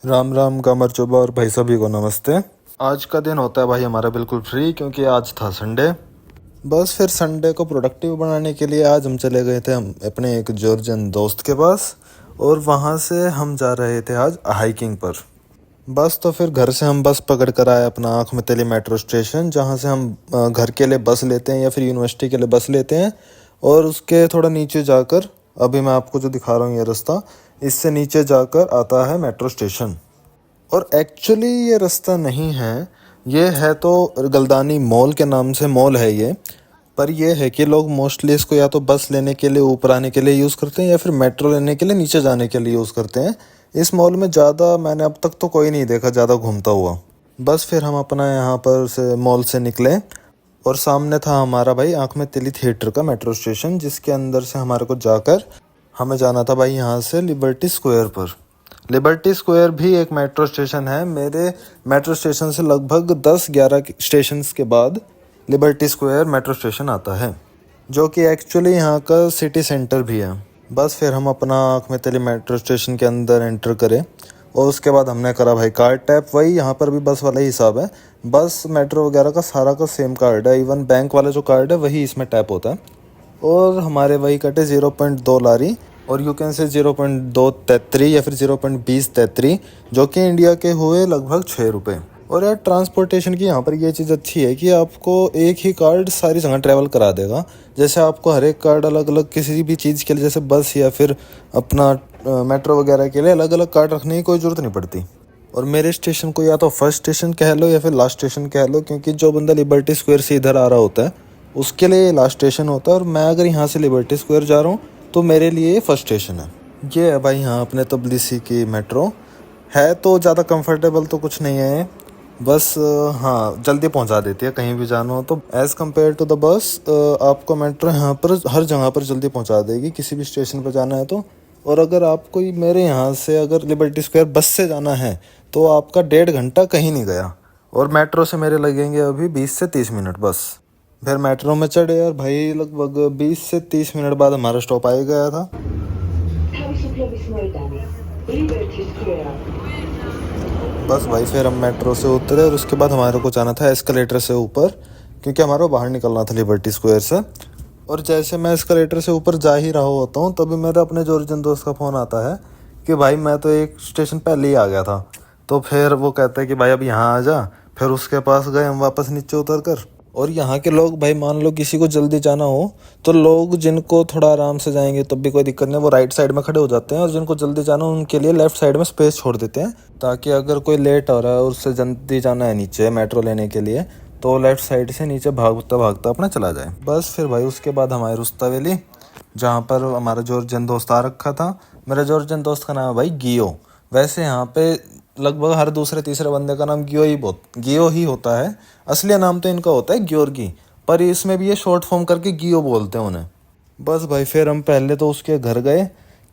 राम राम गामर चोबा और भाई सभी को नमस्ते। आज का दिन होता है भाई हमारा बिल्कुल फ्री, क्योंकि आज था संडे। बस फिर संडे को प्रोडक्टिव बनाने के लिए आज हम चले गए थे हम अपने एक जॉर्जियन दोस्त के पास, और वहाँ से हम जा रहे थे आज हाइकिंग पर। बस तो फिर घर से हम बस पकड़ कर आए अपना आँख में तेली मेट्रो स्टेशन, जहाँ से हम घर के लिए बस लेते हैं या फिर यूनिवर्सिटी के लिए बस लेते हैं। और उसके थोड़ा नीचे जाकर, अभी मैं आपको जो दिखा रहा हूँ ये रास्ता, इससे नीचे जाकर आता है मेट्रो स्टेशन। और एक्चुअली ये रास्ता नहीं है, ये है तो गलदानी मॉल के नाम से मॉल है ये। पर ये है कि लोग मोस्टली इसको या तो बस लेने के लिए ऊपर आने के लिए यूज़ करते हैं या फिर मेट्रो लेने के लिए नीचे जाने के लिए यूज़ करते हैं। इस मॉल में ज़्यादा मैंने अब तक तो कोई नहीं देखा ज़्यादा घूमता हुआ। बस फिर हम अपना यहाँ पर से मॉल से निकले, और सामने था हमारा भाई आँख में तिली थिएटर का मेट्रो स्टेशन, जिसके अंदर से हमारे को जाकर हमें जाना था भाई यहाँ से लिबर्टी स्क्वायर पर। लिबर्टी स्क्वायर भी एक मेट्रो स्टेशन है। मेरे मेट्रो स्टेशन से लगभग 10-11 स्टेशंस के बाद लिबर्टी स्क्वायर मेट्रो स्टेशन आता है, जो कि एक्चुअली यहाँ का सिटी सेंटर भी है। बस फिर हम अपना आँख में तेली मेट्रो स्टेशन के अंदर एंटर करें, और उसके बाद हमने करा भाई कार्ड टैप। वही यहाँ पर भी बस वाला ही हिसाब है, बस मेट्रो वगैरह का सारा का सेम कार्ड है। इवन बैंक वाला जो कार्ड है वही इसमें टैप होता है। और हमारे वही कटे 0.2 लारी, और यू कैन से 0.233 या फिर 0.2033, जो कि इंडिया के हुए लगभग 6 रुपये। और यार ट्रांसपोर्टेशन की यहाँ पर ये चीज़ अच्छी है कि आपको एक ही कार्ड सारी जगह ट्रैवल करा देगा। जैसे आपको हर एक कार्ड अलग अलग किसी भी चीज़ के लिए, जैसे बस या फिर अपना मेट्रो वगैरह के लिए अलग अलग कार्ड रखने की कोई ज़रूरत नहीं पड़ती। और मेरे स्टेशन को या तो फर्स्ट स्टेशन कह लो या फिर लास्ट स्टेशन कह लो, क्योंकि जो बंदा लिबर्टी स्क्वायर से इधर आ रहा होता है उसके लिए लास्ट स्टेशन होता है, और मैं अगर यहाँ से लिबर्टी स्क्वायर जा रहा हूँ तो मेरे लिए फर्स्ट स्टेशन है। ये है भाई यहाँ अपने तबलीसी की मेट्रो। है तो ज़्यादा कंफर्टेबल तो कुछ नहीं है, बस हाँ जल्दी पहुँचा देती है कहीं भी जाना हो तो। As compare to the bus आपको मेट्रो यहाँ पर हर जगह पर जल्दी पहुँचा देगी किसी भी स्टेशन पर जाना है तो। और अगर आपको मेरे यहाँ से अगर लिबर्टी स्क्वायर बस से जाना है तो आपका 1.5 घंटा कहीं नहीं गया, और मेट्रो से मेरे लगेंगे अभी 20 से 30 मिनट बस। फिर मेट्रो में चढ़े और भाई लगभग 20 से 30 मिनट बाद हमारा स्टॉप आ गया था। बस भाई फिर हम मेट्रो से उतरे, और उसके बाद हमारे को जाना था एस्केलेटर से ऊपर, क्योंकि हमारा बाहर निकलना था लिबर्टी स्क्वायर से। और जैसे मैं एस्केलेटर से ऊपर जा ही रहा होता हूँ तभी मेरे अपने जॉर्जियन दोस्त का फ़ोन आता है कि भाई मैं तो एक स्टेशन पहले ही आ गया था। तो फिर वो कहता है कि भाई अब यहाँ आ जा। फिर उसके पास गए हम वापस नीचे उतर कर। और यहाँ के लोग भाई मान लो किसी को जल्दी जाना हो तो लोग जिनको थोड़ा आराम से जाएंगे तब भी कोई दिक्कत नहीं, वो राइट साइड में खड़े हो जाते हैं, और जिनको जल्दी जाना हो उनके लिए लेफ्ट साइड में स्पेस छोड़ देते हैं, ताकि अगर कोई लेट हो रहा है और उससे जल्दी जाना है नीचे मेट्रो लेने के लिए तो लेफ्ट साइड से नीचे भागता भागता अपना चला जाए। बस फिर भाई उसके बाद हमारे रुस्ता वैली, जहाँ पर हमारा जॉर्जियन दोस्त आ रखा था। मेरा जॉर्जियन दोस्त का नाम है भाई गियो। वैसे यहाँ पे लगभग हर दूसरे तीसरे बंदे का नाम गियो ही होता है। असली नाम तो इनका होता है ग्योर्गी, पर इसमें भी ये शॉर्ट फॉर्म करके गियो बोलते हैं उन्हें। बस भाई फिर हम पहले तो उसके घर गए,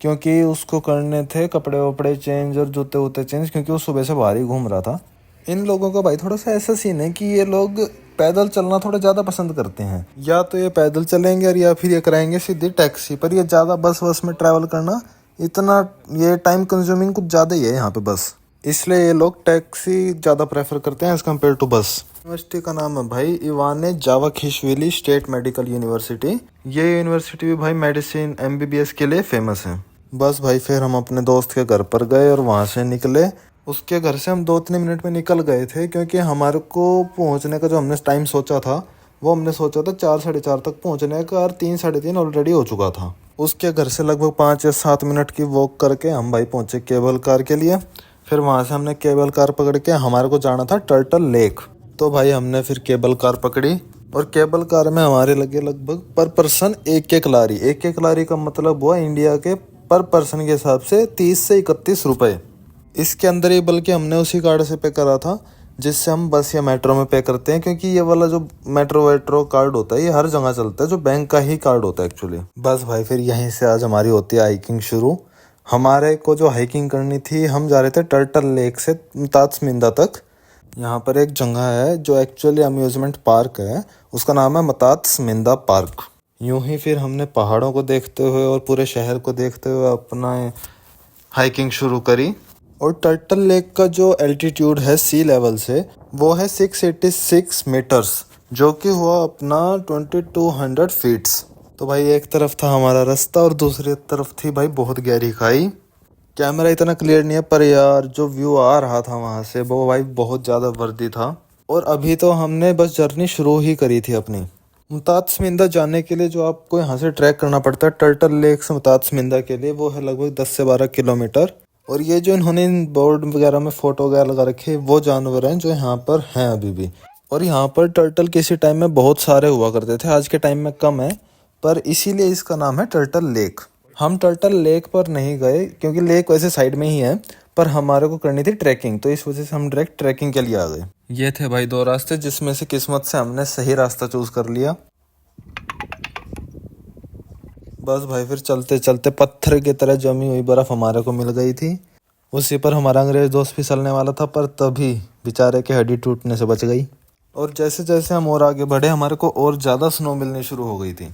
क्योंकि उसको करने थे कपड़े वपड़े चेंज और जूते वूते चेंज, क्योंकि वो सुबह से बाहर ही घूम रहा था। इन लोगों का भाई थोड़ा सा ऐसा सीन है कि ये लोग पैदल चलना थोड़ा ज़्यादा पसंद करते हैं। या तो ये पैदल चलेंगे और या फिर ये कराएंगे सीधी टैक्सी, पर ये ज़्यादा बस वस में ट्रैवल करना इतना ये टाइम कंज्यूमिंग कुछ ज़्यादा ही है यहाँ पे बस। इसलिए ये लोग टैक्सी ज़्यादा प्रेफर करते हैं एज़ कम्पेयर टू बस। यूनिवर्सिटी का नाम है भाई इवाने जावाखिशविली स्टेट मेडिकल यूनिवर्सिटी। ये यूनिवर्सिटी भी भाई मेडिसिन MBBS के लिए फेमस है। बस भाई फिर हम अपने दोस्त के घर पर गए और वहाँ से निकले। उसके घर से हम 2-3 मिनट में निकल गए थे, क्योंकि हमारे को पहुँचने का जो हमने टाइम सोचा था वो हमने सोचा था 4-4:30 तक पहुँचने का, और 3-3:30 ऑलरेडी हो चुका था। उसके घर से लगभग 5 या 7 मिनट की वॉक करके हम भाई पहुँचे केबल कार के लिए। फिर वहाँ से हमने केबल कार पकड़ के हमारे को जाना था टर्टल लेक। तो भाई हमने फिर केबल कार पकड़ी, और केबल कार में हमारे लगे लगभग पर पर्सन 1-1 लारी। 1-1 लारी का मतलब हुआ इंडिया के पर पर्सन के हिसाब से 30 से 31 रुपये। इसके अंदर ही बल्कि हमने उसी कार्ड से पे करा था जिससे हम बस या मेट्रो में पे करते हैं, क्योंकि ये वाला जो मेट्रो वेट्रो कार्ड होता है ये हर जगह चलता है, जो बैंक का ही कार्ड होता है एक्चुअली। बस भाई फिर यहीं से आज हमारी होती है हाइकिंग शुरू। हमारे को जो हाइकिंग करनी थी, हम जा रहे थे टर्टल लेक से मतात्समिंदा तक। यहाँ पर एक जगह है जो एक्चुअली अम्यूज़मेंट पार्क है, उसका नाम है मतात्समिंदा पार्क। यूं ही फिर हमने पहाड़ों को देखते हुए और पूरे शहर को देखते हुए अपना हाइकिंग शुरू करी। और टर्टल लेक का जो एल्टीट्यूड है सी लेवल से वो है 686 मीटर्स, जो कि हुआ अपना 2200 फीट्स। तो भाई एक तरफ था हमारा रास्ता और दूसरी तरफ थी भाई बहुत गहरी खाई। कैमरा इतना क्लियर नहीं है पर यार जो व्यू आ रहा था वहाँ से वो भाई बहुत ज़्यादा वर्दी था। और अभी तो हमने बस जर्नी शुरू ही करी थी अपनी। मुतात्समिंदा जाने के लिए जो आपको यहाँ से ट्रैक करना पड़ता है टर्टल लेक से मुतात्समिंदा के लिए, वो है लगभग 10 से 12 किलोमीटर। और ये जो इन्होंने बोर्ड वगैरह में फोटो वगैरह लगा रखे वो जानवर हैं जो यहाँ पर हैं अभी भी। और यहाँ पर टर्टल किसी टाइम में बहुत सारे हुआ करते थे, आज के टाइम में कम है, पर इसीलिए इसका नाम है टर्टल लेक। हम टर्टल लेक पर नहीं गए क्योंकि लेक वैसे साइड में ही है, पर हमारे को करनी थी ट्रैकिंग, तो इस वजह से हम डायरेक्ट ट्रैकिंग के लिए आ गए। ये थे भाई 2 रास्ते जिसमें से किस्मत से हमने सही रास्ता चूज कर लिया। बस भाई फिर चलते चलते पत्थर की तरह जमी हुई बर्फ हमारे को मिल गई थी। उसी पर हमारा अंग्रेज दोस्त फिसलने वाला था, पर तभी बेचारे की हड्डी टूटने से बच गई। और जैसे जैसे हम और आगे बढ़े हमारे को और ज़्यादा स्नो मिलनी शुरू हो गई थी।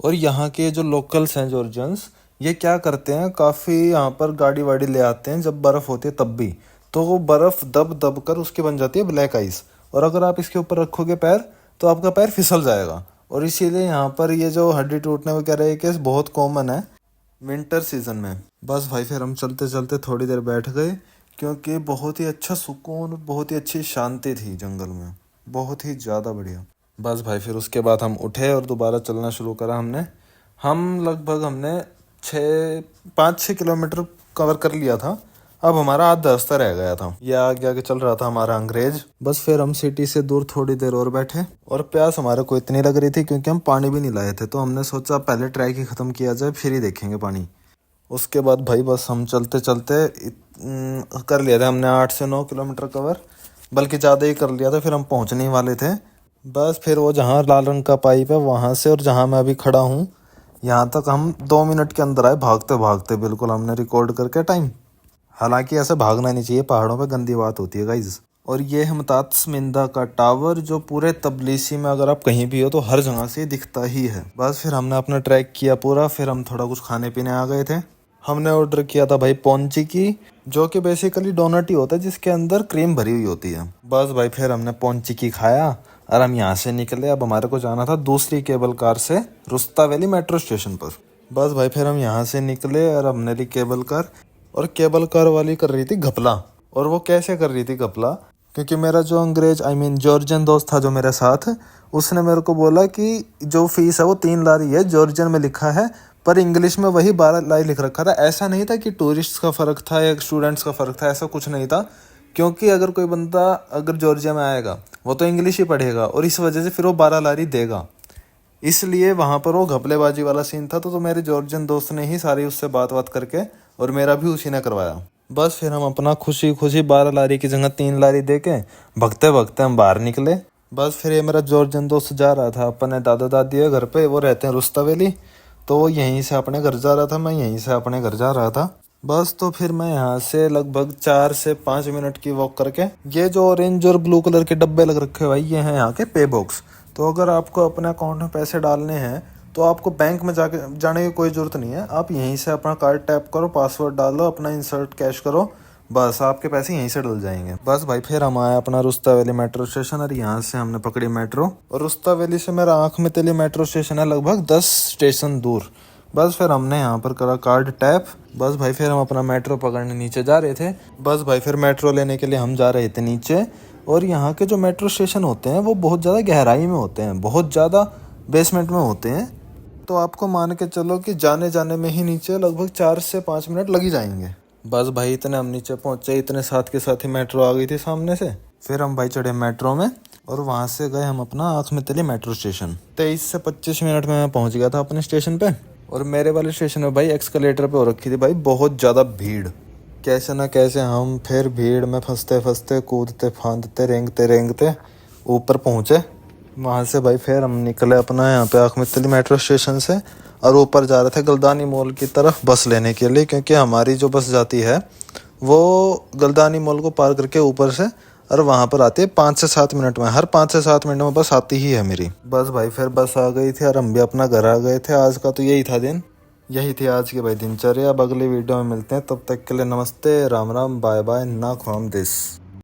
और यहाँ के जो लोकल्स हैं जॉर्जियंस, ये क्या करते हैं, काफ़ी यहाँ पर गाड़ी वाड़ी ले आते हैं जब बर्फ़ होती है तब भी, तो वो बर्फ़ दब दब कर उसकी बन जाती है ब्लैक आइस। और अगर आप इसके ऊपर रखोगे पैर तो आपका पैर फिसल जाएगा। और इसीलिए यहाँ पर ये जो हड्डी टूटने वगैरह ये केस बहुत कॉमन है विंटर सीजन में। बस भाई फिर हम चलते चलते थोड़ी देर बैठ गए क्योंकि बहुत ही अच्छा सुकून, बहुत ही अच्छी शांति थी जंगल में, बहुत ही ज़्यादा बढ़िया। बस भाई फिर उसके बाद हम उठे और दोबारा चलना शुरू करा हमने 5-6 किलोमीटर कवर कर लिया था। अब हमारा आधा रास्ता रह गया था। ये आगे आगे चल रहा था हमारा अंग्रेज। बस फिर हम सिटी से दूर थोड़ी देर और बैठे और प्यास हमारे को इतनी लग रही थी क्योंकि हम पानी भी नहीं लाए थे, तो हमने सोचा पहले ट्रैक ही ख़त्म किया जाए फिर ही देखेंगे पानी। उसके बाद भाई बस हम चलते चलते कर लिया था हमने 8 से 9 किलोमीटर कवर, बल्कि ज़्यादा ही कर लिया था। फिर हम पहुँचने ही वाले थे। बस फिर वो जहाँ लाल रंग का पाइप है वहाँ से और जहाँ मैं अभी खड़ा हूँ यहाँ तक हम 2 मिनट के अंदर आए, भागते भागते बिल्कुल। हमने रिकॉर्ड करके टाइम, हालांकि ऐसे भागना नहीं चाहिए, पहाड़ों पे गंदी बात होती है गाइज। और ये है मुतात्समिंदा का टावर जो पूरे तबलीसी में अगर आप कहीं भी हो तो हर जगह से दिखता ही है। बस फिर हमने अपना ट्रैक किया पूरा। फिर हम थोड़ा कुछ खाने पीने आ गए थे। हमने ऑर्डर किया था भाई पॉन्ची की, जो कि बेसिकली डोनट ही होता है जिसके अंदर क्रीम भरी हुई होती है। बस भाई फिर हमने पॉन्ची की खाया और हम यहाँ से निकले। अब हमारे को जाना था दूसरी केबल कार से रुस्ता वैली मेट्रो स्टेशन पर। बस भाई फिर हम यहाँ से निकले और हमने ली केबल कार। और केबल कार वाली कर रही थी घपला। और वो कैसे कर रही थी घपला, क्योंकि मेरा जो अंग्रेज जॉर्जियन दोस्त था जो मेरे साथ, उसने मेरे को बोला कि जो फीस है वो 3 लारी है, जॉर्जियन में लिखा है पर इंग्लिश में वही 12 लारी लिख रखा था। ऐसा नहीं था कि टूरिस्ट का फ़र्क था या स्टूडेंट्स का फ़र्क था, ऐसा कुछ नहीं था। क्योंकि अगर कोई बंदा अगर जॉर्जिया में आएगा वो तो इंग्लिश ही पढ़ेगा और इस वजह से फिर वो 12 लारी देगा। इसलिए वहाँ पर वो घपलेबाजी वाला सीन था। तो मेरे जॉर्जियन दोस्त ने ही सारी उससे बात करके और मेरा भी उसी ने करवाया। बस फिर हम अपना खुशी खुशी 12 लारी की जगह 3 लारी दे के भगते भगते हम बाहर निकले। बस फिर ये मेरा जॉर्जियन दोस्त जा रहा था अपने दादा दादी के घर पे, वो रहते हैं रुस्ता वैली, तो वो यहीं से अपने घर जा रहा था, मैं यहीं से अपने घर जा रहा था। बस तो फिर मैं यहाँ से लगभग 4 से 5 मिनट की वॉक करके, ये जो ऑरेंज और ब्लू कलर के डब्बे लग रखे हैं भाई, ये हैं यहाँ के पे बॉक्स। तो अगर आपको अपने अकाउंट में पैसे डालने हैं तो आपको बैंक में जाने की कोई ज़रूरत नहीं है। आप यहीं से अपना कार्ड टैप करो, पासवर्ड डालो, अपना इंसर्ट कैश करो, बस आपके पैसे यहीं से डल जाएंगे। बस भाई फिर हम आए अपना रुस्ता वैली मेट्रो स्टेशन और यहाँ से हमने पकड़ी मेट्रो। और रुस्ता वैली से मेरा आँख में तेली मेट्रो स्टेशन है लगभग 10 स्टेशन दूर। बस फिर हमने यहाँ पर करा कार्ड टैप। बस भाई फिर हम अपना मेट्रो पकड़ने नीचे जा रहे थे। बस भाई फिर मेट्रो लेने के लिए हम जा रहे थे नीचे। और यहाँ के जो मेट्रो स्टेशन होते हैं वो बहुत ज़्यादा गहराई में होते हैं, बहुत ज़्यादा बेसमेंट में होते हैं। तो आपको मान के चलो कि जाने जाने में ही नीचे लगभग 4 से 5 मिनट लग ही जाएंगे। बस भाई इतने हम नीचे पहुँचे, इतने साथ के साथ ही मेट्रो आ गई थी सामने से। फिर हम भाई चढ़े मेट्रो में और वहाँ से गए हम अपना आँख में तेली मेट्रो स्टेशन। 23 से 25 मिनट में मैं पहुँच गया था अपने स्टेशन पे। और मेरे वाले स्टेशन में भाई एक्सकलेटर पे हो रखी थी भाई बहुत ज़्यादा भीड़। कैसे ना कैसे हम फिर भीड़ में फंसते फंसते, कूदते फांदते, रेंगते ऊपर पहुँचे। वहाँ से भाई फिर हम निकले अपना यहाँ पे आँख में तेली मेट्रो स्टेशन से और ऊपर जा रहे थे गलदानी मॉल की तरफ बस लेने के लिए, क्योंकि हमारी जो बस जाती है वो गलदानी मॉल को पार करके ऊपर से और वहाँ पर आती है 5 से 7 मिनट में। हर 5 से 7 मिनट में बस आती ही है मेरी। बस भाई फिर बस आ गई थी और हम भी अपना घर आ गए थे। आज का तो यही था दिन। यही थी आज की भाई दिनचर्या। अब अगली वीडियो में मिलते हैं, तब तक के लिए नमस्ते, राम राम, बाय बाय, ना खुआम दिस।